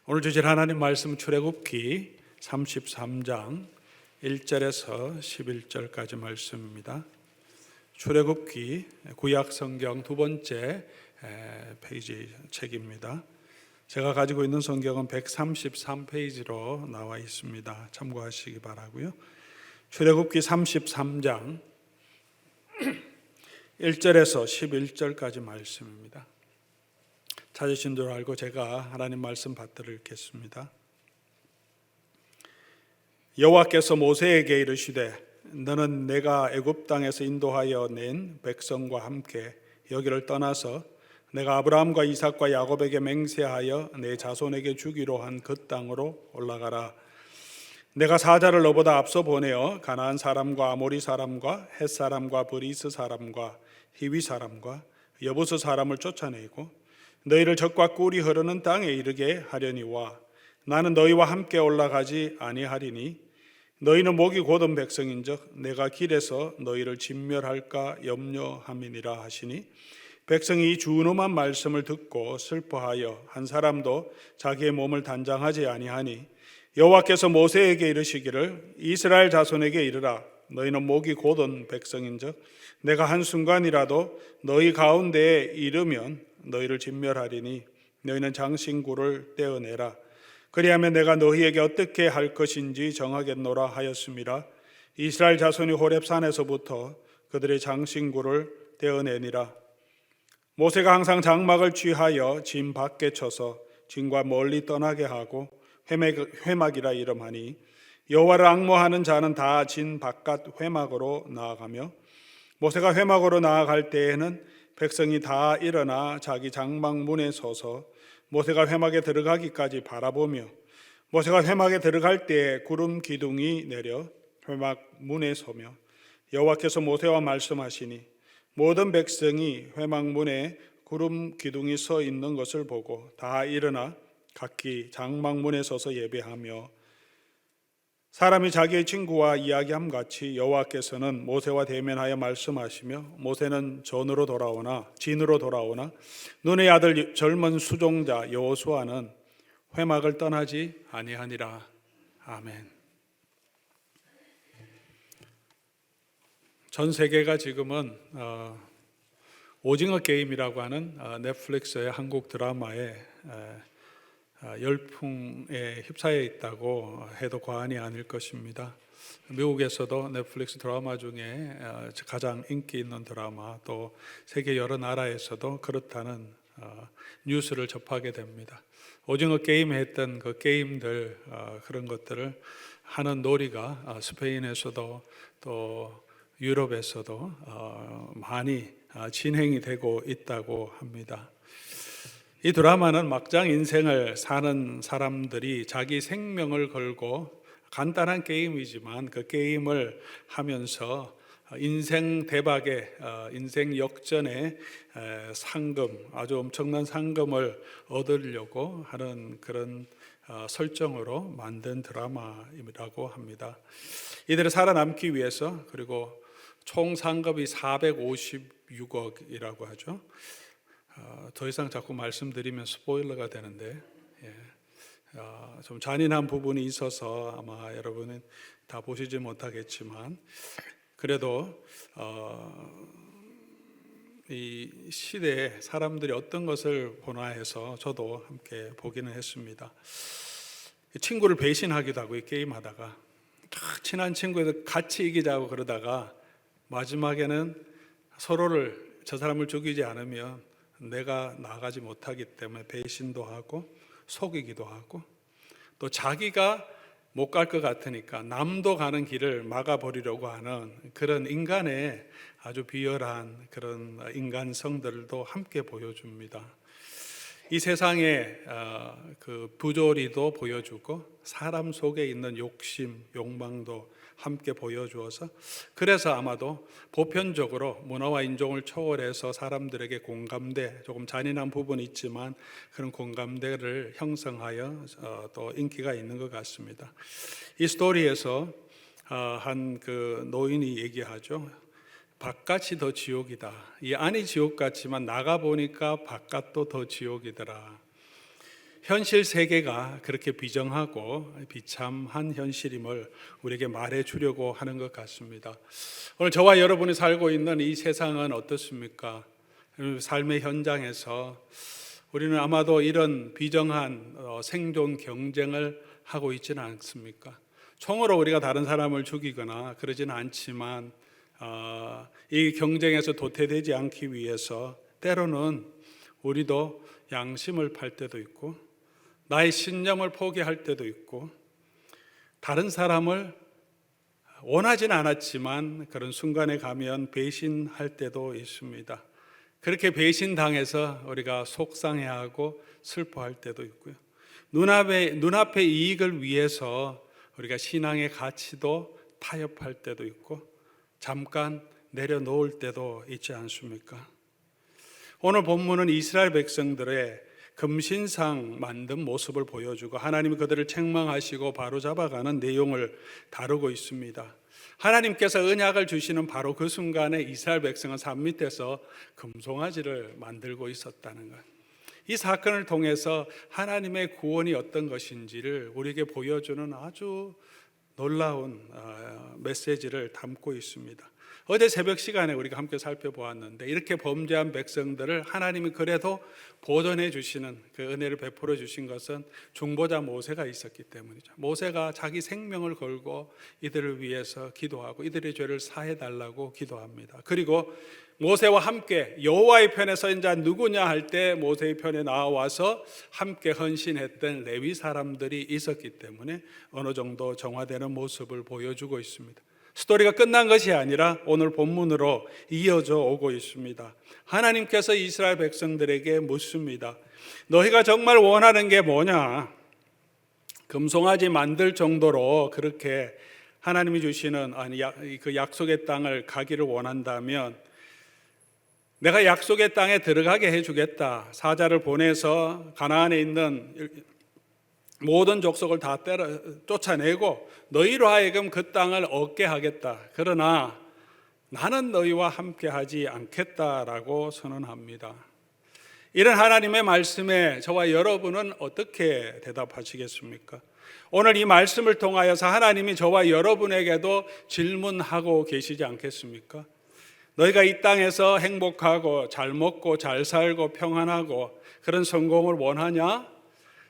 오늘 주실 하나님 말씀 출애굽기 33장 1절에서 11절까지 말씀입니다. 출애굽기 구약 성경 두 번째 페이지 책입니다. 제가 가지고 있는 성경은 133페이지로 나와 있습니다. 참고하시기 바라고요. 출애굽기 33장 1절에서 11절까지 말씀입니다. 찾으신 줄 알고 제가 하나님 말씀 받들어 읽겠습니다. 여호와께서 모세에게 이르시되 너는 내가 애굽 땅에서 인도하여 낸 백성과 함께 여기를 떠나서 내가 아브라함과 이삭과 야곱에게 맹세하여 내 자손에게 주기로 한 그 땅으로 올라가라. 내가 사자를 너보다 앞서 보내어 가나안 사람과 아모리 사람과 헷 사람과 브리스 사람과 히위 사람과 여부스 사람을 쫓아내고 너희를 적과 꿀이 흐르는 땅에 이르게 하려니와 나는 너희와 함께 올라가지 아니하리니 너희는 목이 곧은 백성인즉 내가 길에서 너희를 진멸할까 염려함이니라 하시니 백성이 이 준엄한 말씀을 듣고 슬퍼하여 한 사람도 자기의 몸을 단장하지 아니하니 여호와께서 모세에게 이르시기를 이스라엘 자손에게 이르라. 너희는 목이 곧은 백성인즉 내가 한순간이라도 너희 가운데에 이르면 너희를 진멸하리니 너희는 장신구를 떼어내라. 그리하면 내가 너희에게 어떻게 할 것인지 정하겠노라 하였음이라. 이스라엘 자손이 호렙산에서부터 그들의 장신구를 떼어내니라. 모세가 항상 장막을 취하여 진 밖에 쳐서 진과 멀리 떠나게 하고 회막이라 이름하니 여호와를 앙모하는 자는 다 진 바깥 회막으로 나아가며 모세가 회막으로 나아갈 때에는 백성이 다 일어나 자기 장막 문에 서서 모세가 회막에 들어가기까지 바라보며 모세가 회막에 들어갈 때에 구름 기둥이 내려 회막 문에 서며 여호와께서 모세와 말씀하시니 모든 백성이 회막 문에 구름 기둥이 서 있는 것을 보고 다 일어나 각기 장막 문에 서서 예배하며 사람이 자기의 친구와 이야기함 같이 여호와께서는 모세와 대면하여 말씀하시며 모세는 진으로 돌아오나 눈의 아들 젊은 수종자 여호수아는 회막을 떠나지 아니하니라. 아멘. 전 세계가 지금은 오징어 게임이라고 하는 넷플릭스의 한국 드라마에 열풍에 휩싸여 있다고 해도 과언이 아닐 것입니다. 미국에서도 넷플릭스 드라마 중에 가장 인기 있는 드라마, 또 세계 여러 나라에서도 그렇다는 뉴스를 접하게 됩니다. 오징어 게임 했던 그 게임들, 그런 것들을 하는 놀이가 스페인에서도 또 유럽에서도 많이 진행이 되고 있다고 합니다. 이 드라마는 막장 인생을 사는 사람들이 자기 생명을 걸고 간단한 게임이지만 그 게임을 하면서 인생 대박의 인생 역전의 상금, 아주 엄청난 상금을 얻으려고 하는 그런 설정으로 만든 드라마이라고 합니다. 이들이 살아남기 위해서, 그리고 총 상금이 456억이라고 하죠. 더 이상 자꾸 말씀드리면 스포일러가 되는데 좀 잔인한 부분이 있어서 아마 여러분은 다 보시지 못하겠지만 그래도 이 시대에 사람들이 어떤 것을 보나 해서 저도 함께 보기는 했습니다. 친구를 배신하기도 하고 이 게임하다가 친한 친구들 같이 이기자고 그러다가 마지막에는 서로를 저 사람을 죽이지 않으면 내가 나가지 못하기 때문에 배신도 하고 속이기도 하고 또 자기가 못 갈 것 같으니까 남도 가는 길을 막아버리려고 하는 그런 인간의 아주 비열한 그런 인간성들도 함께 보여줍니다. 이 세상의 그 부조리도 보여주고 사람 속에 있는 욕심, 욕망도 함께 보여주어서 그래서 아마도 보편적으로 문화와 인종을 초월해서 사람들에게 공감대, 조금 잔인한 부분이 있지만 그런 공감대를 형성하여 또 인기가 있는 것 같습니다. 이 스토리에서 한 그 노인이 얘기하죠. 바깥이 더 지옥이다. 이 안이 지옥 같지만 나가 보니까 바깥도 더 지옥이더라. 현실 세계가 그렇게 비정하고 비참한 현실임을 우리에게 말해 주려고 하는 것 같습니다. 오늘 저와 여러분이 살고 있는 이 세상은 어떻습니까? 삶의 현장에서 우리는 아마도 이런 비정한 생존 경쟁을 하고 있지는 않습니까? 총으로 우리가 다른 사람을 죽이거나 그러지는 않지만 이 경쟁에서 도태되지 않기 위해서 때로는 우리도 양심을 팔 때도 있고 나의 신념을 포기할 때도 있고 다른 사람을 원하진 않았지만 그런 순간에 가면 배신할 때도 있습니다. 그렇게 배신당해서 우리가 속상해하고 슬퍼할 때도 있고요. 눈앞의 이익을 위해서 우리가 신앙의 가치도 타협할 때도 있고 잠깐 내려놓을 때도 있지 않습니까? 오늘 본문은 이스라엘 백성들의 금신상 만든 모습을 보여주고 하나님이 그들을 책망하시고 바로잡아가는 내용을 다루고 있습니다. 하나님께서 언약을 주시는 바로 그 순간에 이스라엘 백성은 산 밑에서 금송아지를 만들고 있었다는 것. 이 사건을 통해서 하나님의 구원이 어떤 것인지를 우리에게 보여주는 아주 놀라운 메시지를 담고 있습니다. 어제 새벽 시간에 우리가 함께 살펴보았는데 이렇게 범죄한 백성들을 하나님이 그래도 보존해 주시는 그 은혜를 베풀어 주신 것은 중보자 모세가 있었기 때문이죠. 모세가 자기 생명을 걸고 이들을 위해서 기도하고 이들의 죄를 사해 달라고 기도합니다. 그리고 모세와 함께 여호와의 편에 선 자 누구냐 할 때 모세의 편에 나와서 함께 헌신했던 레위 사람들이 있었기 때문에 어느 정도 정화되는 모습을 보여주고 있습니다. 스토리가 끝난 것이 아니라 오늘 본문으로 이어져 오고 있습니다. 하나님께서 이스라엘 백성들에게 묻습니다. 너희가 정말 원하는 게 뭐냐? 금송아지 만들 정도로 그렇게 하나님이 주시는 그 약속의 땅을 가기를 원한다면 내가 약속의 땅에 들어가게 해주겠다. 사자를 보내서 가나안에 있는 모든 족속을 다 쫓아내고 너희로 하여금 그 땅을 얻게 하겠다. 그러나 나는 너희와 함께 하지 않겠다라고 선언합니다. 이런 하나님의 말씀에 저와 여러분은 어떻게 대답하시겠습니까? 오늘 이 말씀을 통하여서 하나님이 저와 여러분에게도 질문하고 계시지 않겠습니까? 너희가 이 땅에서 행복하고 잘 먹고 잘 살고 평안하고 그런 성공을 원하냐?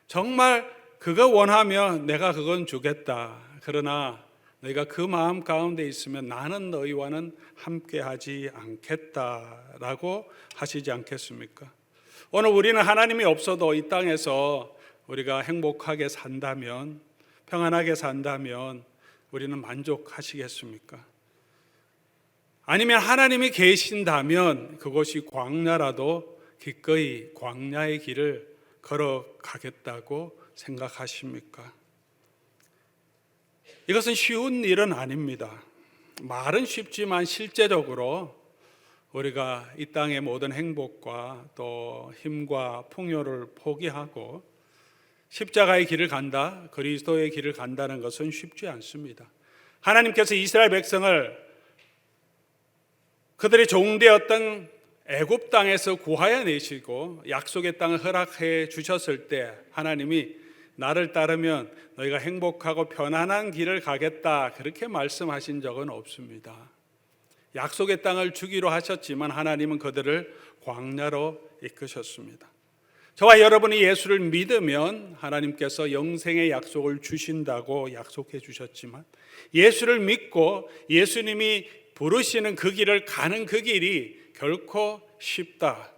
정말 그거 원하면 내가 그건 주겠다. 그러나 너희가 그 마음 가운데 있으면 나는 너희와는 함께하지 않겠다라고 하시지 않겠습니까? 오늘 우리는 하나님이 없어도 이 땅에서 우리가 행복하게 산다면, 평안하게 산다면 우리는 만족하시겠습니까? 아니면 하나님이 계신다면 그곳이 광야라도 기꺼이 광야의 길을 걸어가겠다고 생각하십니까? 이것은 쉬운 일은 아닙니다. 말은 쉽지만 실제적으로 우리가 이 땅의 모든 행복과 또 힘과 풍요를 포기하고 십자가의 길을 간다, 그리스도의 길을 간다는 것은 쉽지 않습니다. 하나님께서 이스라엘 백성을 그들이 종되었던 애굽 땅에서 구하여 내시고 약속의 땅을 허락해 주셨을 때 하나님이 나를 따르면 너희가 행복하고 편안한 길을 가겠다 그렇게 말씀하신 적은 없습니다. 약속의 땅을 주기로 하셨지만 하나님은 그들을 광야로 이끄셨습니다. 저와 여러분이 예수를 믿으면 하나님께서 영생의 약속을 주신다고 약속해 주셨지만 예수를 믿고 예수님이 부르시는 그 길을 가는 그 길이 결코 쉽다,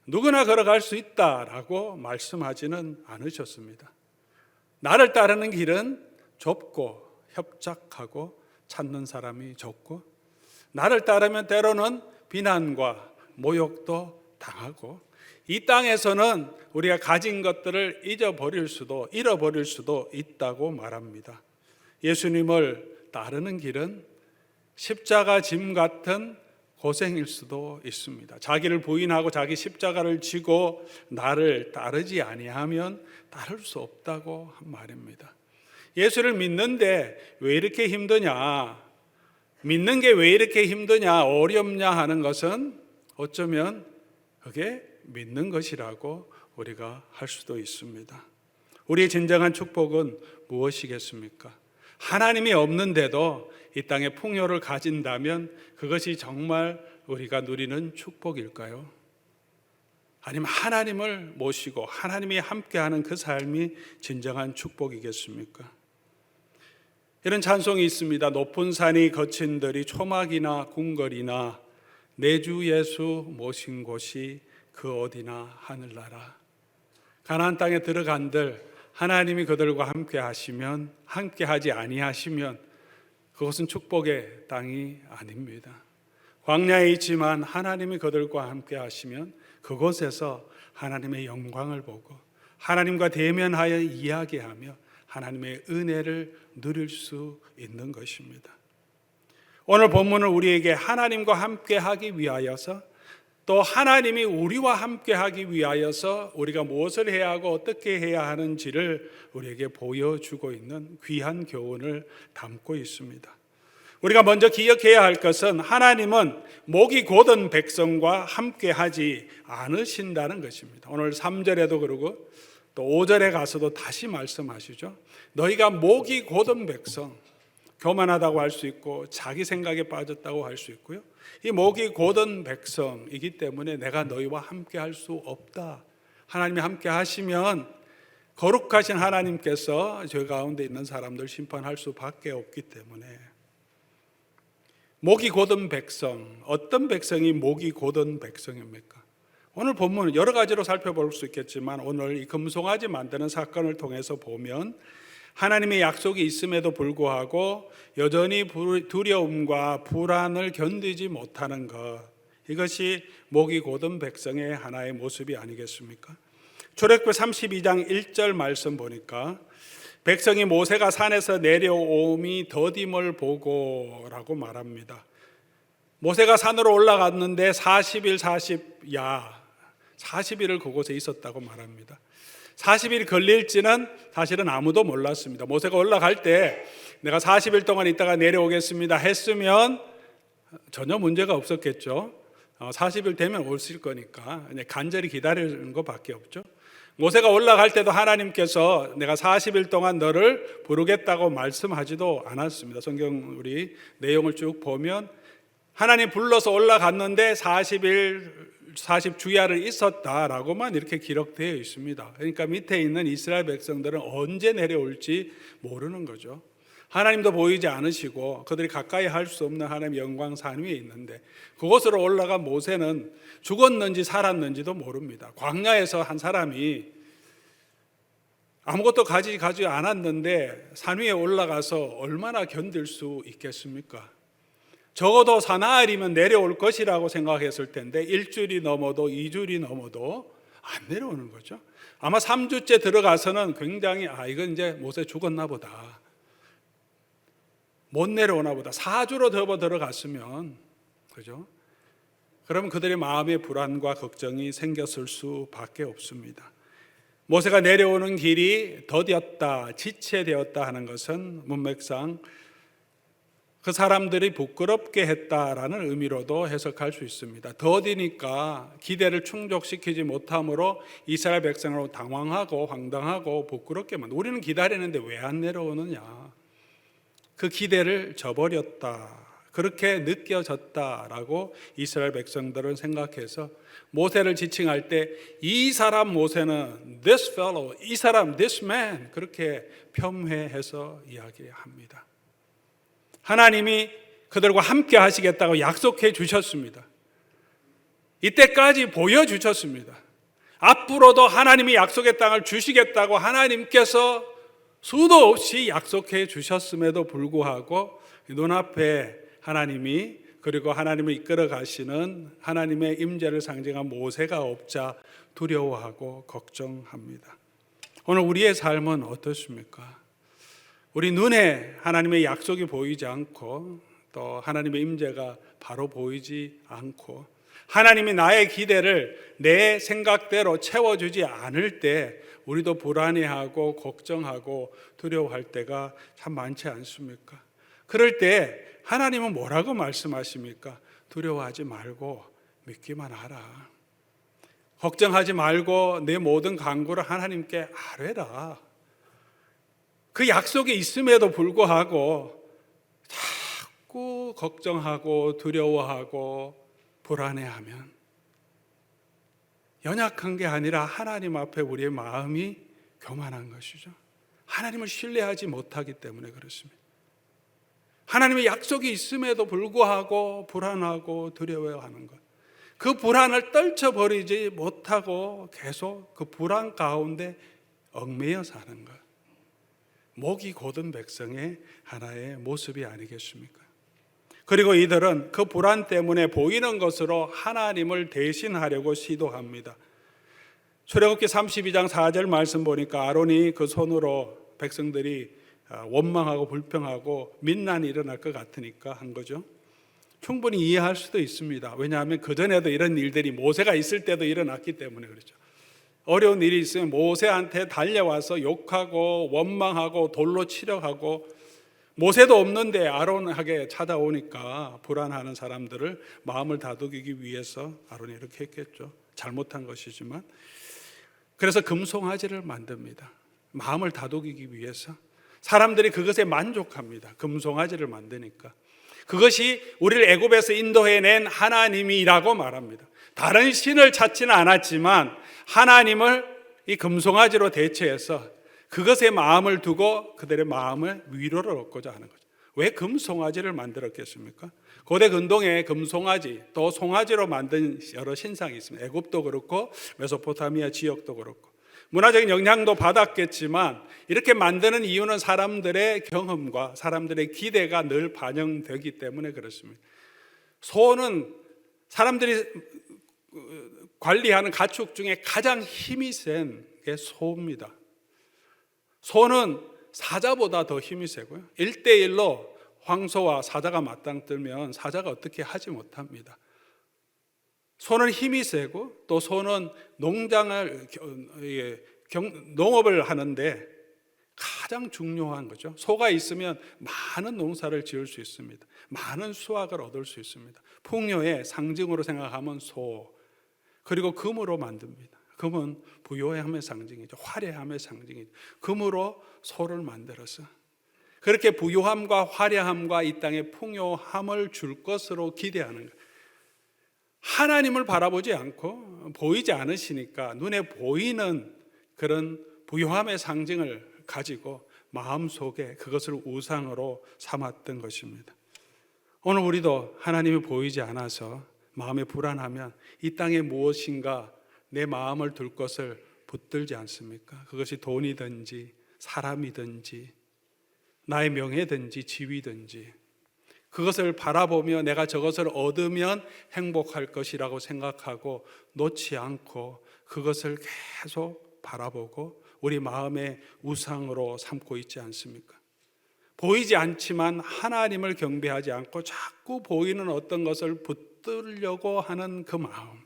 누구나 걸어갈 수 있다라고 말씀하지는 않으셨습니다. 나를 따르는 길은 좁고 협착하고 찾는 사람이 적고 나를 따르면 때로는 비난과 모욕도 당하고 이 땅에서는 우리가 가진 것들을 잃어버릴 수도 있다고 말합니다. 예수님을 따르는 길은 십자가 짐 같은 고생일 수도 있습니다. 자기를 부인하고 자기 십자가를 지고 나를 따르지 아니하면 따를 수 없다고 한 말입니다. 예수를 믿는데 왜 이렇게 힘드냐, 믿는 게 왜 이렇게 힘드냐, 어렵냐 하는 것은 어쩌면 그게 믿는 것이라고 우리가 할 수도 있습니다. 우리의 진정한 축복은 무엇이겠습니까? 하나님이 없는데도 이 땅에 풍요를 가진다면 그것이 정말 우리가 누리는 축복일까요? 아니면 하나님을 모시고 하나님이 함께하는 그 삶이 진정한 축복이겠습니까? 이런 찬송이 있습니다. 높은 산이 거친 들이 초막이나 궁궐이나 내 주 예수 모신 곳이 그 어디나 하늘나라. 가나안 땅에 들어간들 하나님이 그들과 함께 하시면, 함께 하지 아니하시면 그것은 축복의 땅이 아닙니다. 광야에 있지만 하나님이 그들과 함께 하시면 그곳에서 하나님의 영광을 보고 하나님과 대면하여 이야기하며 하나님의 은혜를 누릴 수 있는 것입니다. 오늘 본문은 우리에게 하나님과 함께 하기 위하여서, 또 하나님이 우리와 함께 하기 위하여서 우리가 무엇을 해야 하고 어떻게 해야 하는지를 우리에게 보여주고 있는 귀한 교훈을 담고 있습니다. 우리가 먼저 기억해야 할 것은 하나님은 목이 곧은 백성과 함께 하지 않으신다는 것입니다. 오늘 3절에도 그러고 또 5절에 가서도 다시 말씀하시죠. 너희가 목이 곧은 백성, 교만하다고 할 수 있고 자기 생각에 빠졌다고 할 수 있고요. 이 목이 곧은 백성이기 때문에 내가 너희와 함께 할 수 없다. 하나님이 함께 하시면 거룩하신 하나님께서 저희 가운데 있는 사람들 심판할 수밖에 없기 때문에, 목이 곧은 백성, 어떤 백성이 목이 곧은 백성입니까? 오늘 본문은 여러 가지로 살펴볼 수 있겠지만 오늘 이 금송아지 만드는 사건을 통해서 보면 하나님의 약속이 있음에도 불구하고 여전히 두려움과 불안을 견디지 못하는 것, 이것이 목이 곧은 백성의 하나의 모습이 아니겠습니까? 출애굽기 32장 1절 말씀 보니까 백성이 모세가 산에서 내려옴이 더딤을 보고 라고 말합니다. 모세가 산으로 올라갔는데 40일 40일을 그곳에 있었다고 말합니다. 40일이 걸릴지는 사실은 아무도 몰랐습니다. 모세가 올라갈 때 내가 40일 동안 있다가 내려오겠습니다 했으면 전혀 문제가 없었겠죠. 40일 되면 오실 거니까 간절히 기다리는 것밖에 없죠. 모세가 올라갈 때도 하나님께서 내가 40일 동안 너를 부르겠다고 말씀하지도 않았습니다. 성경 우리 내용을 쭉 보면 하나님 불러서 올라갔는데 40주야를 있었다라고만 이렇게 기록되어 있습니다. 그러니까 밑에 있는 이스라엘 백성들은 언제 내려올지 모르는 거죠. 하나님도 보이지 않으시고 그들이 가까이 할 수 없는 하나님의 영광 산 위에 있는데 그곳으로 올라간 모세는 죽었는지 살았는지도 모릅니다. 광야에서 한 사람이 아무것도 가지고 않았는데 산 위에 올라가서 얼마나 견딜 수 있겠습니까? 적어도 사나흘이면 내려올 것이라고 생각했을 텐데 1주일이 넘어도 2주일이 넘어도 안 내려오는 거죠. 아마 3주째 들어가서는 굉장히 이건 이제 모세 죽었나 보다, 못 내려오나 보다, 4주로 더 들어갔으면, 그죠? 그러면 그들의 마음의 불안과 걱정이 생겼을 수밖에 없습니다. 모세가 내려오는 길이 더디었다, 지체되었다 하는 것은 문맥상 그 사람들이 부끄럽게 했다라는 의미로도 해석할 수 있습니다. 더디니까 기대를 충족시키지 못함으로 이스라엘 백성으로 당황하고 황당하고 부끄럽게만, 우리는 기다리는데 왜 안 내려오느냐, 그 기대를 저버렸다, 그렇게 느껴졌다라고 이스라엘 백성들은 생각해서 모세를 지칭할 때 이 사람 모세는 this fellow, 이 사람 this man, 그렇게 폄훼해서 이야기합니다. 하나님이 그들과 함께 하시겠다고 약속해 주셨습니다. 이때까지 보여주셨습니다. 앞으로도 하나님이 약속의 땅을 주시겠다고 하나님께서 수도 없이 약속해 주셨음에도 불구하고 눈앞에 하나님이, 그리고 하나님을 이끌어 가시는 하나님의 임재를 상징한 모세가 없자 두려워하고 걱정합니다. 오늘 우리의 삶은 어떻습니까? 우리 눈에 하나님의 약속이 보이지 않고 또 하나님의 임재가 바로 보이지 않고 하나님이 나의 기대를 내 생각대로 채워주지 않을 때 우리도 불안해하고 걱정하고 두려워할 때가 참 많지 않습니까? 그럴 때 하나님은 뭐라고 말씀하십니까? 두려워하지 말고 믿기만 하라. 걱정하지 말고 내 모든 간구를 하나님께 아뢰라. 그 약속이 있음에도 불구하고 자꾸 걱정하고 두려워하고 불안해하면 연약한 게 아니라 하나님 앞에 우리의 마음이 교만한 것이죠. 하나님을 신뢰하지 못하기 때문에 그렇습니다. 하나님의 약속이 있음에도 불구하고 불안하고 두려워하는 것, 그 불안을 떨쳐버리지 못하고 계속 그 불안 가운데 얽매여 사는 것, 목이 곧은 백성의 하나의 모습이 아니겠습니까? 그리고 이들은 그 불안 때문에 보이는 것으로 하나님을 대신하려고 시도합니다. 출애굽기 32장 4절 말씀 보니까 아론이 그 손으로 백성들이 원망하고 불평하고 민난이 일어날 것 같으니까 한 거죠. 충분히 이해할 수도 있습니다. 왜냐하면 그전에도 이런 일들이 모세가 있을 때도 일어났기 때문에 그렇죠. 어려운 일이 있으면 모세한테 달려와서 욕하고 원망하고 돌로 치려하고, 모세도 없는데 아론에게 찾아오니까 불안하는 사람들을 마음을 다독이기 위해서 아론이 이렇게 했겠죠. 잘못한 것이지만. 그래서 금송아지를 만듭니다. 마음을 다독이기 위해서. 사람들이 그것에 만족합니다. 금송아지를 만드니까. 그것이 우리를 애굽에서 인도해낸 하나님이라고 말합니다. 다른 신을 찾지는 않았지만 하나님을 이 금송아지로 대체해서 그것에 마음을 두고 그들의 마음을 위로를 얻고자 하는 거죠. 왜 금송아지를 만들었겠습니까? 고대 근동에 금송아지 또 송아지로 만든 여러 신상이 있습니다. 애굽도 그렇고 메소포타미아 지역도 그렇고 문화적인 영향도 받았겠지만 이렇게 만드는 이유는 사람들의 경험과 사람들의 기대가 늘 반영되기 때문에 그렇습니다. 소는 사람들이 관리하는 가축 중에 가장 힘이 센 게 소입니다. 소는 사자보다 더 힘이 세고요. 1대1로 황소와 사자가 맞짱뜨면 사자가 어떻게 하지 못합니다. 소는 힘이 세고 또 소는 농업을 하는데 가장 중요한 거죠. 소가 있으면 많은 농사를 지을 수 있습니다. 많은 수확을 얻을 수 있습니다. 풍요의 상징으로 생각하면 소, 그리고 금으로 만듭니다. 금은 부요함의 상징이죠. 화려함의 상징이죠. 금으로 소를 만들어서 그렇게 부요함과 화려함과 이 땅에 풍요함을 줄 것으로 기대하는 거예요. 하나님을 바라보지 않고 보이지 않으시니까 눈에 보이는 그런 부요함의 상징을 가지고 마음속에 그것을 우상으로 삼았던 것입니다. 오늘 우리도 하나님이 보이지 않아서 마음에 불안하면 이 땅에 무엇인가 내 마음을 둘 것을 붙들지 않습니까? 그것이 돈이든지 사람이든지 나의 명예든지 지위든지 그것을 바라보며 내가 저것을 얻으면 행복할 것이라고 생각하고 놓지 않고 그것을 계속 바라보고 우리 마음의 우상으로 삼고 있지 않습니까? 보이지 않지만 하나님을 경배하지 않고 자꾸 보이는 어떤 것을 붙들려고 하는 그 마음,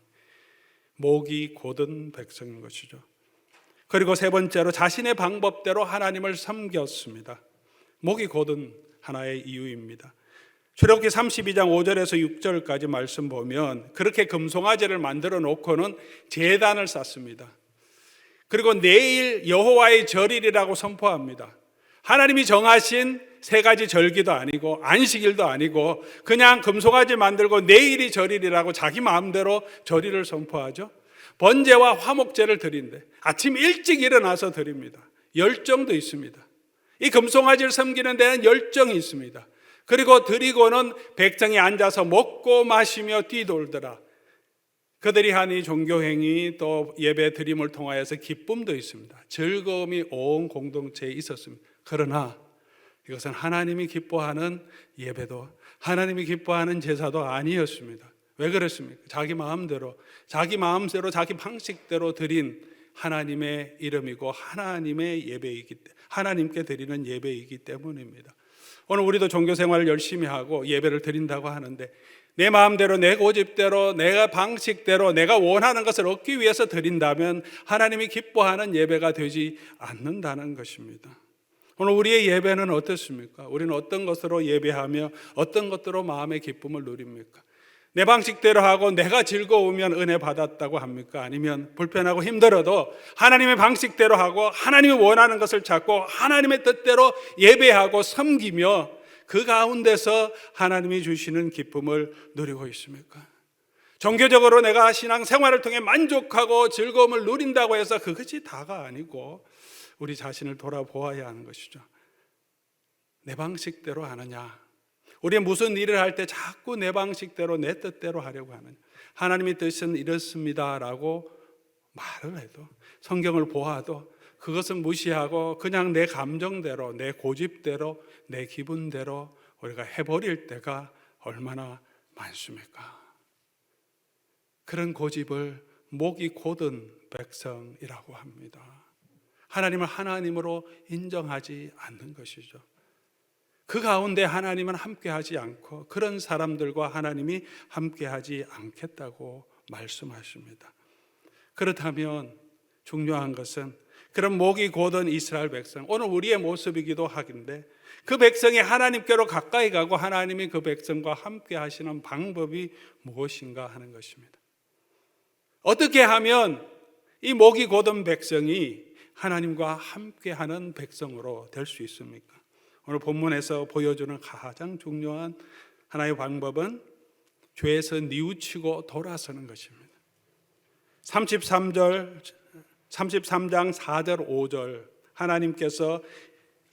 목이 곧은 백성인 것이죠. 그리고 세 번째로 자신의 방법대로 하나님을 섬겼습니다. 목이 곧은 하나의 이유입니다. 출애굽기 32장 5절에서 6절까지 말씀 보면 그렇게 금송아지를 만들어 놓고는 제단을 쌓습니다. 그리고 내일 여호와의 절일이라고 선포합니다. 하나님이 정하신 세 가지 절기도 아니고 안식일도 아니고 그냥 금송아지 만들고 내일이 절일이라고 자기 마음대로 절일을 선포하죠. 번제와 화목제를 드린대. 아침 일찍 일어나서 드립니다. 열정도 있습니다. 이 금송아지를 섬기는 데는 열정이 있습니다. 그리고 드리고는 백성이 앉아서 먹고 마시며 뛰돌더라. 그들이 한 이 종교행위 또 예배 드림을 통하여서 기쁨도 있습니다. 즐거움이 온 공동체에 있었습니다. 그러나 이것은 하나님이 기뻐하는 예배도 하나님이 기뻐하는 제사도 아니었습니다. 왜 그렇습니까? 자기 마음대로 자기 방식대로 드린 하나님의 이름이고 하나님의 예배이기 때문에 하나님께 드리는 예배이기 때문입니다. 오늘 우리도 종교 생활을 열심히 하고 예배를 드린다고 하는데 내 마음대로 내 고집대로 내가 방식대로 내가 원하는 것을 얻기 위해서 드린다면 하나님이 기뻐하는 예배가 되지 않는다는 것입니다. 오늘 우리의 예배는 어떻습니까? 우리는 어떤 것으로 예배하며 어떤 것으로 마음의 기쁨을 누립니까? 내 방식대로 하고 내가 즐거우면 은혜 받았다고 합니까? 아니면 불편하고 힘들어도 하나님의 방식대로 하고 하나님이 원하는 것을 찾고 하나님의 뜻대로 예배하고 섬기며 그 가운데서 하나님이 주시는 기쁨을 누리고 있습니까? 종교적으로 내가 신앙생활을 통해 만족하고 즐거움을 누린다고 해서 그것이 다가 아니고 우리 자신을 돌아보아야 하는 것이죠. 내 방식대로 하느냐? 우리가 무슨 일을 할 때 자꾸 내 방식대로 내 뜻대로 하려고 하느냐? 하나님의 뜻은 이렇습니다라고 말을 해도 성경을 보아도 그것은 무시하고 그냥 내 감정대로 내 고집대로 내 기분대로 우리가 해버릴 때가 얼마나 많습니까? 그런 고집을 목이 곧은 백성이라고 합니다. 하나님을 하나님으로 인정하지 않는 것이죠. 그 가운데 하나님은 함께하지 않고 그런 사람들과 하나님이 함께하지 않겠다고 말씀하십니다. 그렇다면 중요한 것은 그런 목이 곧은 이스라엘 백성, 오늘 우리의 모습이기도 하긴데 그 백성이 하나님께로 가까이 가고 하나님이 그 백성과 함께 하시는 방법이 무엇인가 하는 것입니다. 어떻게 하면 이 목이 곧은 백성이 하나님과 함께하는 백성으로 될 수 있습니까? 오늘 본문에서 보여주는 가장 중요한 하나의 방법은 죄에서 뉘우치고 돌아서는 것입니다. 33장 4절 5절 하나님께서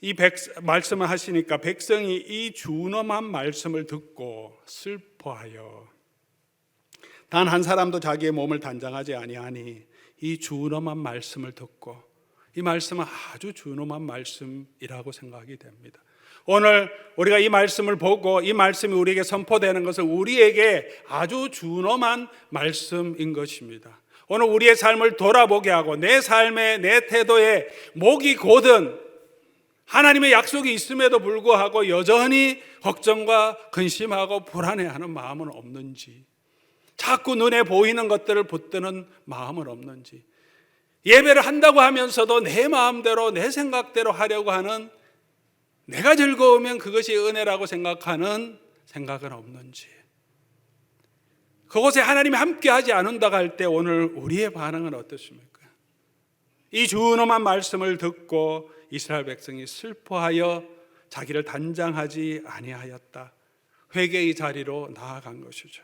이 말씀을 하시니까 백성이 이 준엄한 말씀을 듣고 슬퍼하여 단 한 사람도 자기의 몸을 단장하지 아니하니 이 준엄한 말씀을 듣고 이 말씀은 아주 준엄한 말씀이라고 생각이 됩니다. 오늘 우리가 이 말씀을 보고 이 말씀이 우리에게 선포되는 것은 우리에게 아주 준엄한 말씀인 것입니다. 오늘 우리의 삶을 돌아보게 하고 내 삶의 내 태도에 목이 곧은 하나님의 약속이 있음에도 불구하고 여전히 걱정과 근심하고 불안해하는 마음은 없는지, 자꾸 눈에 보이는 것들을 붙드는 마음은 없는지, 예배를 한다고 하면서도 내 마음대로 내 생각대로 하려고 하는, 내가 즐거우면 그것이 은혜라고 생각하는 생각은 없는지, 그곳에 하나님이 함께하지 않는다고 할 때 오늘 우리의 반응은 어떻습니까? 이 준엄한 말씀을 듣고 이스라엘 백성이 슬퍼하여 자기를 단장하지 아니하였다. 회개의 자리로 나아간 것이죠.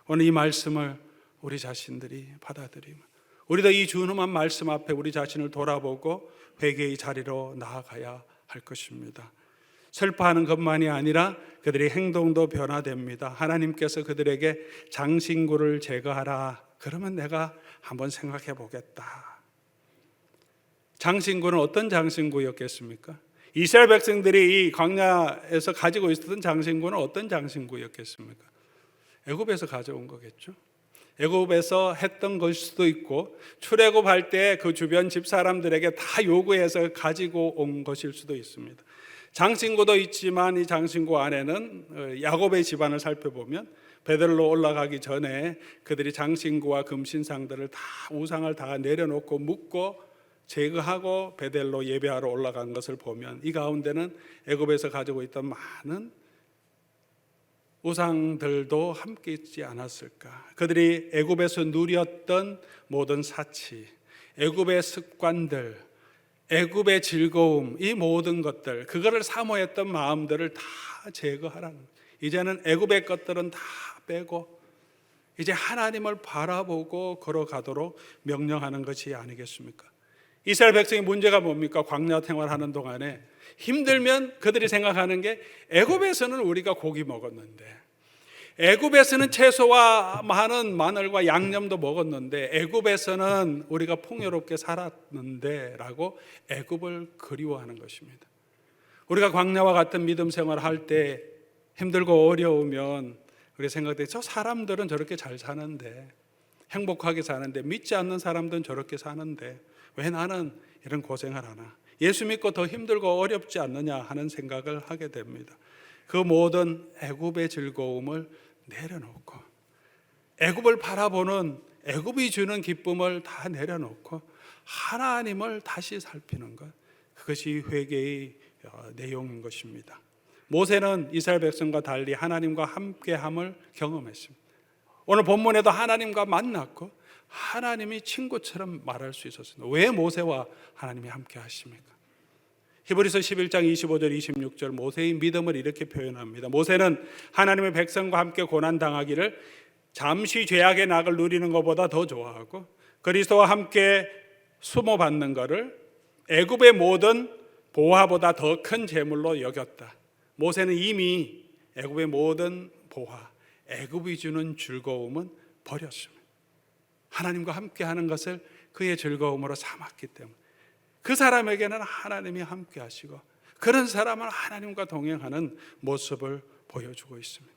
오늘 이 말씀을 우리 자신들이 받아들이면 우리도 이 준엄한 말씀 앞에 우리 자신을 돌아보고 회개의 자리로 나아가야 할 것입니다. 슬퍼하는 것만이 아니라 그들의 행동도 변화됩니다. 하나님께서 그들에게 장신구를 제거하라. 그러면 내가 한번 생각해 보겠다. 장신구는 어떤 장신구였겠습니까? 이스라엘 백성들이 이 광야에서 가지고 있었던 장신구는 어떤 장신구였겠습니까? 애굽에서 가져온 거겠죠. 애굽에서 했던 걸 수도 있고 출애굽할 때 그 주변 집 사람들에게 다 요구해서 가지고 온 것일 수도 있습니다. 장신구도 있지만 이 장신구 안에는 야곱의 집안을 살펴보면 베들로 올라가기 전에 그들이 장신구와 금신상들을 다 우상을 다 내려놓고 묶고 제거하고 베델로 예배하러 올라간 것을 보면 이 가운데는 애굽에서 가지고 있던 많은 우상들도 함께 있지 않았을까? 그들이 애굽에서 누렸던 모든 사치, 애굽의 습관들, 애굽의 즐거움, 이 모든 것들, 그거를 사모했던 마음들을 다 제거하라는 거예요. 이제는 애굽의 것들은 다 빼고 이제 하나님을 바라보고 걸어가도록 명령하는 것이 아니겠습니까? 이스라엘 백성의 문제가 뭡니까? 광야 생활하는 동안에 힘들면 그들이 생각하는 게 애굽에서는 우리가 고기 먹었는데, 애굽에서는 채소와 많은 마늘과 양념도 먹었는데, 애굽에서는 우리가 풍요롭게 살았는데 라고 애굽을 그리워하는 것입니다. 우리가 광야와 같은 믿음 생활을 할 때 힘들고 어려우면 우리 생각돼, 저 사람들은 저렇게 잘 사는데, 행복하게 사는데, 믿지 않는 사람들은 저렇게 사는데 왜 나는 이런 고생을 하나? 예수 믿고 더 힘들고 어렵지 않느냐 하는 생각을 하게 됩니다. 그 모든 애굽의 즐거움을 내려놓고 애굽을 바라보는, 애굽이 주는 기쁨을 다 내려놓고 하나님을 다시 살피는 것, 그것이 회개의 내용인 것입니다. 모세는 이스라엘 백성과 달리 하나님과 함께함을 경험했습니다. 오늘 본문에도 하나님과 만났고 하나님이 친구처럼 말할 수 있었습니다. 왜 모세와 하나님이 함께 하십니까? 히브리서 11장 25절 26절 모세의 믿음을 이렇게 표현합니다. 모세는 하나님의 백성과 함께 고난당하기를 잠시 죄악의 낙을 누리는 것보다 더 좋아하고 그리스도와 함께 수모 받는 것을 애굽의 모든 보화보다 더 큰 재물로 여겼다. 모세는 이미 애굽의 모든 보화, 애굽이 주는 즐거움은 버렸습니다. 하나님과 함께 하는 것을 그의 즐거움으로 삼았기 때문에 그 사람에게는 하나님이 함께 하시고 그런 사람은 하나님과 동행하는 모습을 보여주고 있습니다.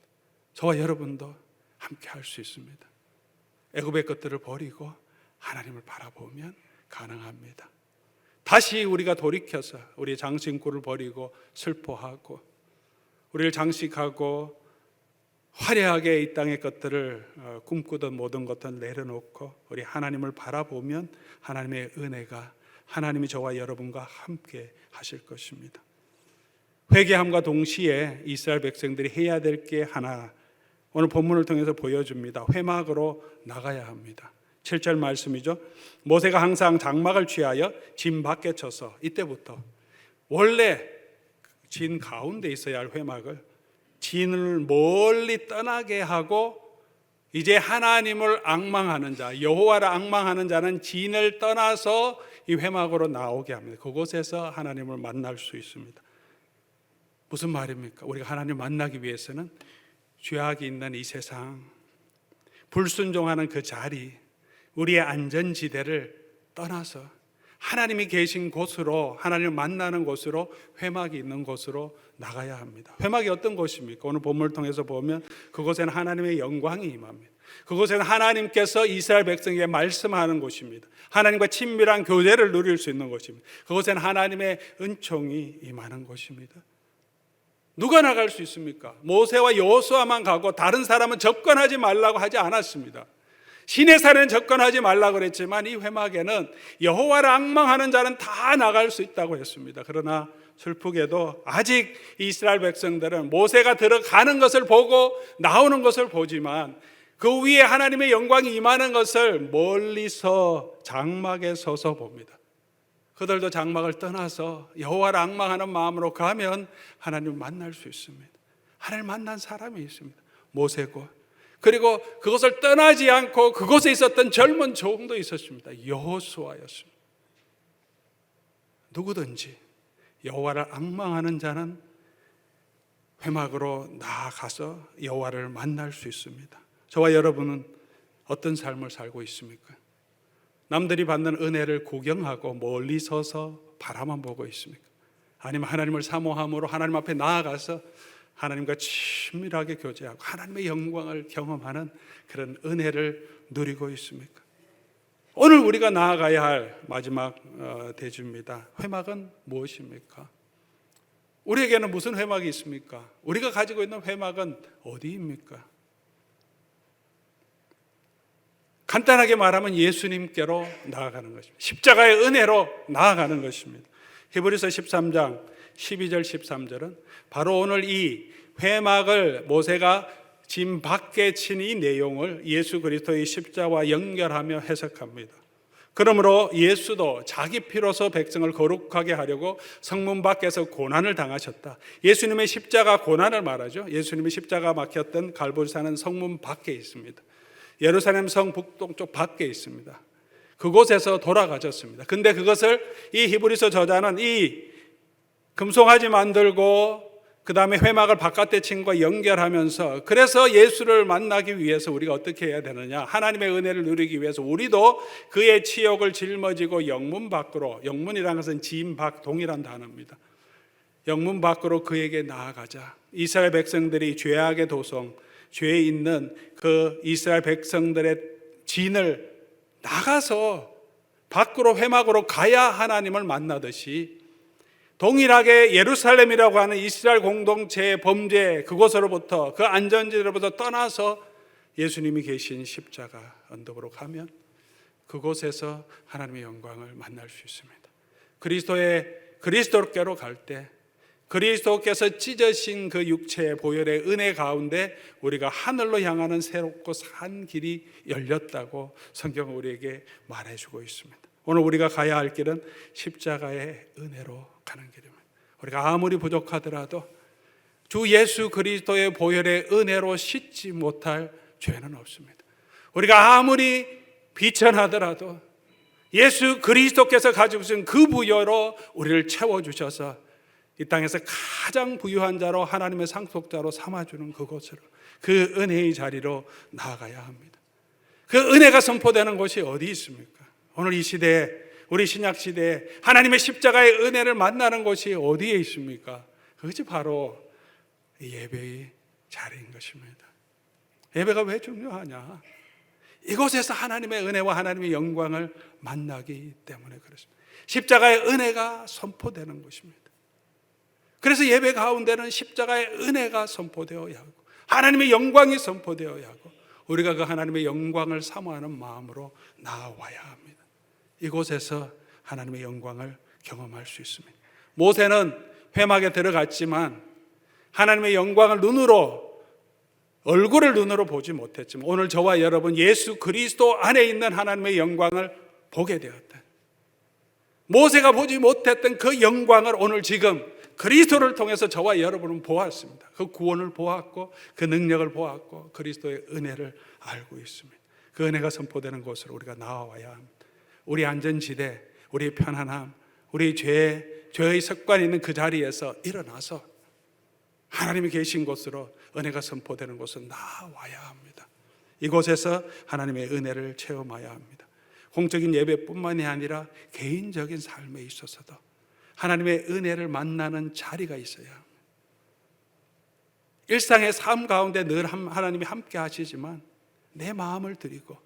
저와 여러분도 함께 할 수 있습니다. 애굽의 것들을 버리고 하나님을 바라보면 가능합니다. 다시 우리가 돌이켜서 우리 장신구를 버리고 슬퍼하고 우리를 장식하고 화려하게 이 땅의 것들을 꿈꾸던 모든 것들을 내려놓고 우리 하나님을 바라보면 하나님의 은혜가 하나님이 저와 여러분과 함께 하실 것입니다. 회개함과 동시에 이스라엘 백성들이 해야 될 게 하나 오늘 본문을 통해서 보여줍니다. 회막으로 나가야 합니다. 7절 말씀이죠. 모세가 항상 장막을 취하여 진 밖에 쳐서 이때부터 원래 진 가운데 있어야 할 회막을 진을 멀리 떠나게 하고 이제 하나님을 앙망하는 자, 여호와를 앙망하는 자는 진을 떠나서 이 회막으로 나오게 합니다. 그곳에서 하나님을 만날 수 있습니다. 무슨 말입니까? 우리가 하나님을 만나기 위해서는 죄악이 있는 이 세상, 불순종하는 그 자리, 우리의 안전지대를 떠나서 하나님이 계신 곳으로, 하나님을 만나는 곳으로, 회막이 있는 곳으로 나가야 합니다. 회막이 어떤 곳입니까? 오늘 본문을 통해서 보면 그곳에는 하나님의 영광이 임합니다. 그곳에는 하나님께서 이스라엘 백성에게 말씀하는 곳입니다. 하나님과 친밀한 교제를 누릴 수 있는 곳입니다. 그곳에는 하나님의 은총이 임하는 곳입니다. 누가 나갈 수 있습니까? 모세와 여호수아만 가고 다른 사람은 접근하지 말라고 하지 않았습니다. 시내산에는 접근하지 말라고 그랬지만 이 회막에는 여호와를 앙망하는 자는 다 나갈 수 있다고 했습니다. 그러나 슬프게도 아직 이스라엘 백성들은 모세가 들어가는 것을 보고 나오는 것을 보지만 그 위에 하나님의 영광이 임하는 것을 멀리서 장막에 서서 봅니다. 그들도 장막을 떠나서 여호와를 앙망하는 마음으로 가면 하나님을 만날 수 있습니다. 하나님을 만난 사람이 있습니다. 모세고 그리고 그것을 떠나지 않고 그곳에 있었던 젊은 종도 있었습니다. 여호수아였습니다. 누구든지 여호와를 앙망하는 자는 회막으로 나아가서 여호와를 만날 수 있습니다. 저와 여러분은 어떤 삶을 살고 있습니까? 남들이 받는 은혜를 구경하고 멀리 서서 바라만 보고 있습니까? 아니면 하나님을 사모함으로 하나님 앞에 나아가서 하나님과 친밀하게 교제하고 하나님의 영광을 경험하는 그런 은혜를 누리고 있습니까? 오늘 우리가 나아가야 할 마지막 대주입니다. 회막은 무엇입니까? 우리에게는 무슨 회막이 있습니까? 우리가 가지고 있는 회막은 어디입니까? 간단하게 말하면 예수님께로 나아가는 것입니다. 십자가의 은혜로 나아가는 것입니다. 히브리서 13장 12절 13절은 바로 오늘 이 회막을 모세가 진 밖에 친 이 내용을 예수 그리스도의 십자가와 연결하며 해석합니다. 그러므로 예수도 자기 피로서 백성을 거룩하게 하려고 성문 밖에서 고난을 당하셨다. 예수님의 십자가 고난을 말하죠. 예수님의 십자가 막혔던 갈보리산은 성문 밖에 있습니다. 예루살렘 성 북동쪽 밖에 있습니다. 그곳에서 돌아가셨습니다. 근데 그것을 이 히브리서 저자는 이 금송아지 만들고 그 다음에 회막을 바깥에 친 것과 연결하면서 그래서 예수를 만나기 위해서 우리가 어떻게 해야 되느냐, 하나님의 은혜를 누리기 위해서 우리도 그의 치욕을 짊어지고 영문 밖으로, 영문이라는 것은 진 밖, 동일한 단어입니다. 영문 밖으로 그에게 나아가자. 이스라엘 백성들이 죄악의 도성, 죄에 있는 그 이스라엘 백성들의 진을 나가서 밖으로 회막으로 가야 하나님을 만나듯이 동일하게 예루살렘이라고 하는 이스라엘 공동체의 범죄 그곳으로부터 그 안전지대로부터 떠나서 예수님이 계신 십자가 언덕으로 가면 그곳에서 하나님의 영광을 만날 수 있습니다. 그리스도께로 갈 때 그리스도께서 찢어진 그 육체의 보혈의 은혜 가운데 우리가 하늘로 향하는 새롭고 산 길이 열렸다고 성경은 우리에게 말해주고 있습니다. 오늘 우리가 가야 할 길은 십자가의 은혜로 가는 길입니다. 우리가 아무리 부족하더라도 주 예수 그리스도의 보혈의 은혜로 씻지 못할 죄는 없습니다. 우리가 아무리 비천하더라도 예수 그리스도께서 가지고 계신 그 부여로 우리를 채워주셔서 이 땅에서 가장 부유한 자로 하나님의 상속자로 삼아주는 그곳으로, 그 은혜의 자리로 나아가야 합니다. 그 은혜가 선포되는 곳이 어디 있습니까? 오늘 이 시대에, 우리 신약 시대에 하나님의 십자가의 은혜를 만나는 곳이 어디에 있습니까? 그것이 바로 예배의 자리인 것입니다. 예배가 왜 중요하냐? 이곳에서 하나님의 은혜와 하나님의 영광을 만나기 때문에 그렇습니다. 십자가의 은혜가 선포되는 것입니다. 그래서 예배 가운데는 십자가의 은혜가 선포되어야 하고 하나님의 영광이 선포되어야 하고 우리가 그 하나님의 영광을 사모하는 마음으로 나아와야 합니다. 이곳에서 하나님의 영광을 경험할 수 있습니다. 모세는 회막에 들어갔지만 하나님의 영광을 얼굴을 눈으로 보지 못했지만 오늘 저와 여러분 예수 그리스도 안에 있는 하나님의 영광을 보게 되었다. 모세가 보지 못했던 그 영광을 오늘 지금 그리스도를 통해서 저와 여러분은 보았습니다. 그 구원을 보았고 그 능력을 보았고 그리스도의 은혜를 알고 있습니다. 그 은혜가 선포되는 곳으로 우리가 나와야 합니다. 우리 안전지대, 우리의 편안함, 우리 죄의 습관이 있는 그 자리에서 일어나서 하나님이 계신 곳으로 은혜가 선포되는 곳으로 나와야 합니다. 이곳에서 하나님의 은혜를 체험해야 합니다. 공적인 예배뿐만이 아니라 개인적인 삶에 있어서도 하나님의 은혜를 만나는 자리가 있어야 합니다. 일상의 삶 가운데 늘 하나님이 함께 하시지만 내 마음을 드리고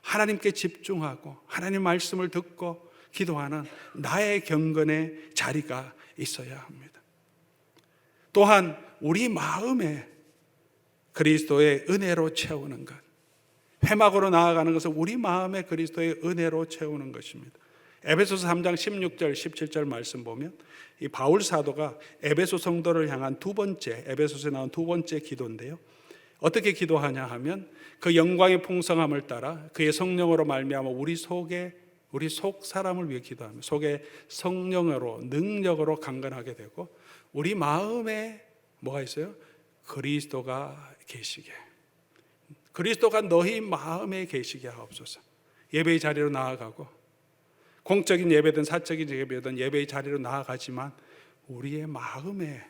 하나님께 집중하고 하나님 말씀을 듣고 기도하는 나의 경건의 자리가 있어야 합니다. 또한 우리 마음에 그리스도의 은혜로 채우는 것, 회막으로 나아가는 것은 우리 마음에 그리스도의 은혜로 채우는 것입니다. 에베소서 3장 16절 17절 말씀 보면 이 바울 사도가 에베소 성도를 향한 에베소서에 나온 두 번째 기도인데요. 어떻게 기도하냐 하면 그 영광의 풍성함을 따라 그의 성령으로 말미암아 우리 속 사람을 위해 기도하며 속에 성령으로 능력으로 강건하게 되고 우리 마음에 뭐가 있어요? 그리스도가 계시게, 그리스도가 너희 마음에 계시게 하옵소서. 예배의 자리로 나아가고 공적인 예배든 사적인 예배든 예배의 자리로 나아가지만 우리의 마음에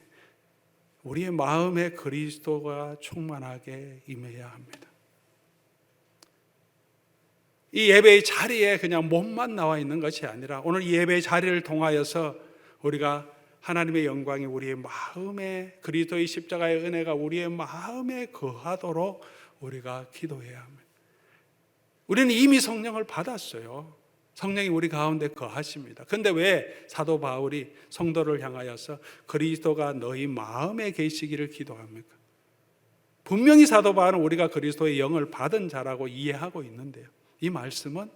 그리스도가 충만하게 임해야 합니다. 이 예배의 자리에 그냥 몸만 나와 있는 것이 아니라 오늘 이 예배의 자리를 통하여서 우리가 하나님의 영광이 우리의 마음에, 그리스도의 십자가의 은혜가 우리의 마음에 거하도록 우리가 기도해야 합니다. 우리는 이미 성령을 받았어요. 성령이 우리 가운데 거하십니다. 그런데 왜 사도 바울이 성도를 향하여서 그리스도가 너희 마음에 계시기를 기도합니까? 분명히 사도 바울은 우리가 그리스도의 영을 받은 자라고 이해하고 있는데요, 이 말씀은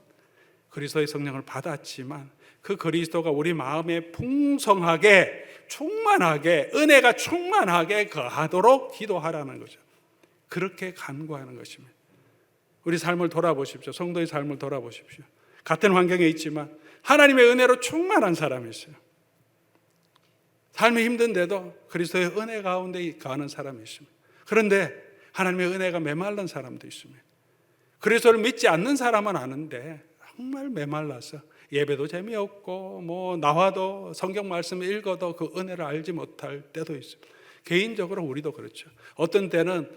그리스도의 성령을 받았지만 그 그리스도가 우리 마음에 풍성하게 충만하게 은혜가 충만하게 거하도록 기도하라는 거죠. 그렇게 간구하는 것입니다. 우리 삶을 돌아보십시오. 성도의 삶을 돌아보십시오. 같은 환경에 있지만 하나님의 은혜로 충만한 사람이 있어요. 삶이 힘든데도 그리스도의 은혜 가운데 가는 사람이 있습니다. 그런데 하나님의 은혜가 메말른 사람도 있습니다. 그리스도를 믿지 않는 사람은 아는데 정말 메말라서 예배도 재미없고 나와도 성경 말씀을 읽어도 그 은혜를 알지 못할 때도 있습니다. 개인적으로 우리도 그렇죠. 어떤 때는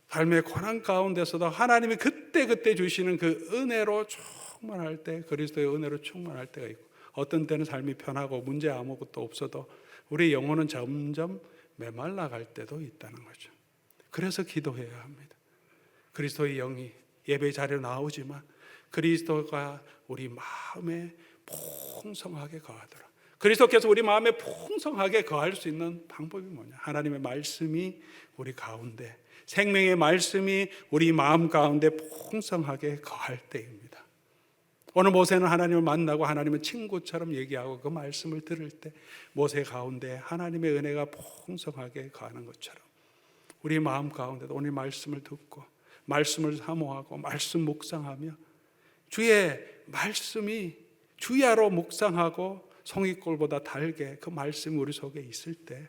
삶의 고난 가운데서도 하나님이 그때 주시는 그 은혜로 충만할 때, 그리스도의 은혜로 충만할 때가 있고, 어떤 때는 삶이 편하고 문제 아무것도 없어도 우리 영혼은 점점 메말라갈 때도 있다는 거죠. 그래서 기도해야 합니다. 그리스도의 영이 예배의 자리로 나오지만 그리스도가 우리 마음에 풍성하게 거하더라. 그리스도께서 우리 마음에 풍성하게 거할 수 있는 방법이 뭐냐? 하나님의 말씀이 우리 가운데, 생명의 말씀이 우리 마음 가운데 풍성하게 거할 때입니다. 오늘 모세는 하나님을 만나고 하나님은 친구처럼 얘기하고 그 말씀을 들을 때 모세 가운데 하나님의 은혜가 풍성하게 가는 것처럼 우리 마음 가운데도 오늘 말씀을 듣고 말씀을 사모하고 말씀 묵상하며 주의 말씀이 주야로 묵상하고 송이꼴보다 달게 그 말씀이 우리 속에 있을 때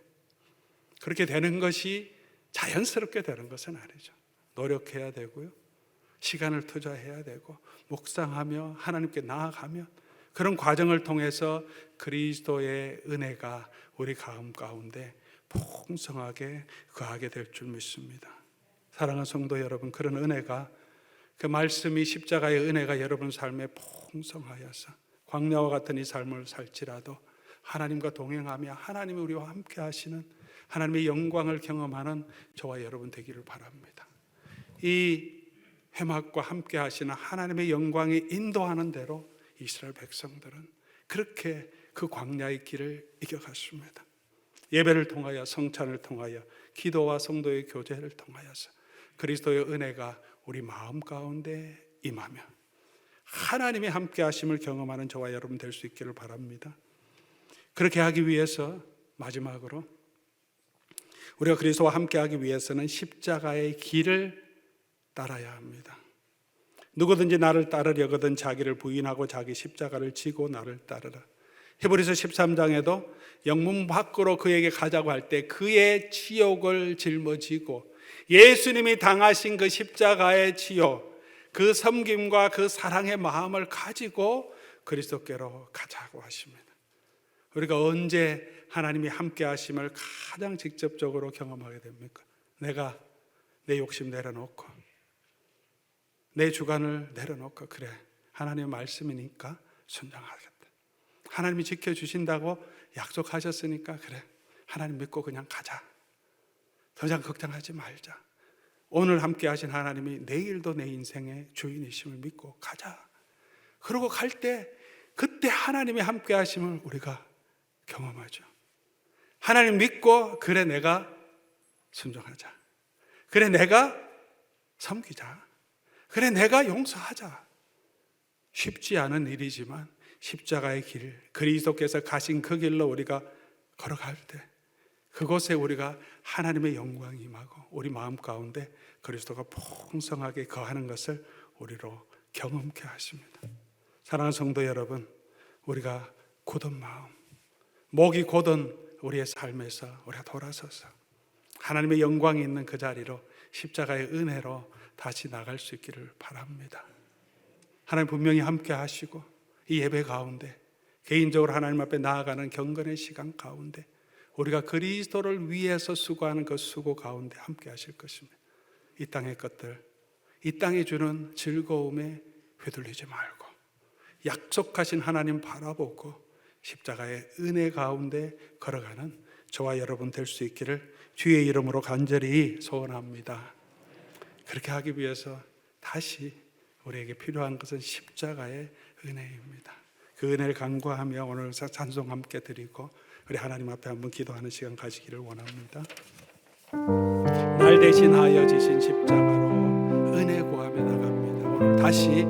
그렇게 되는 것이 자연스럽게 되는 것은 아니죠. 노력해야 되고요. 시간을 투자해야 되고 묵상하며 하나님께 나아가며 그런 과정을 통해서 그리스도의 은혜가 우리 가움 가운데 풍성하게 거하게 될 줄 믿습니다. 사랑하는 성도 여러분, 그런 은혜가 그 말씀이 십자가의 은혜가 여러분 삶에 풍성하여서 광야와 같은 이 삶을 살지라도 하나님과 동행하며 하나님이 우리와 함께 하시는 하나님의 영광을 경험하는 저와 여러분 되기를 바랍니다. 이 회막과 함께 하시는 하나님의 영광이 인도하는 대로 이스라엘 백성들은 그렇게 그 광야의 길을 이겨갔습니다. 예배를 통하여 성찬을 통하여 기도와 성도의 교제를 통하여서 그리스도의 은혜가 우리 마음 가운데 임하며 하나님의 함께 하심을 경험하는 저와 여러분 될 수 있기를 바랍니다. 그렇게 하기 위해서 마지막으로 우리가 그리스도와 함께 하기 위해서는 십자가의 길을 따라야 합니다. 누구든지 나를 따르려거든 자기를 부인하고 자기 십자가를 지고 나를 따르라. 히브리서 13장에도 영문 밖으로 그에게 가자고 할 때 그의 치욕을 짊어지고 예수님이 당하신 그 십자가의 치욕, 그 섬김과 그 사랑의 마음을 가지고 그리스도께로 가자고 하십니다. 우리가 언제 하나님이 함께 하심을 가장 직접적으로 경험하게 됩니까? 내가 내 욕심 내려놓고 내 주관을 내려놓고 그래 하나님의 말씀이니까 순종하겠다. 하나님이 지켜주신다고 약속하셨으니까 그래 하나님 믿고 그냥 가자. 더 이상 걱정하지 말자. 오늘 함께 하신 하나님이 내일도 내 인생의 주인이심을 믿고 가자. 그러고 갈 때 그때 하나님이 함께 하심을 우리가 경험하죠. 하나님 믿고 그래 내가 순종하자. 그래 내가 섬기자. 그래 내가 용서하자. 쉽지 않은 일이지만 십자가의 길, 그리스도께서 가신 그 길로 우리가 걸어갈 때 그곳에 우리가 하나님의 영광이 임하고 우리 마음 가운데 그리스도가 풍성하게 거하는 것을 우리로 경험케 하십니다. 사랑하는 성도 여러분, 우리가 굳은 마음, 목이 곧은 우리의 삶에서 우리가 돌아서서 하나님의 영광이 있는 그 자리로 십자가의 은혜로 다시 나갈 수 있기를 바랍니다. 하나님 분명히 함께 하시고 이 예배 가운데 개인적으로 하나님 앞에 나아가는 경건의 시간 가운데 우리가 그리스도를 위해서 수고하는 그 수고 가운데 함께 하실 것입니다. 이 땅의 것들, 이 땅이 주는 즐거움에 휘둘리지 말고 약속하신 하나님 바라보고 십자가의 은혜 가운데 걸어가는 저와 여러분 될 수 있기를 주의 이름으로 간절히 소원합니다. 그렇게 하기 위해서 다시 우리에게 필요한 것은 십자가의 은혜입니다. 그 은혜를 간구하며 오늘 찬송 함께 드리고 우리 하나님 앞에 한번 기도하는 시간 가지기를 원합니다. 날 대신하여 지신 십자가로 은혜 구하며 나갑니다. 오늘 다시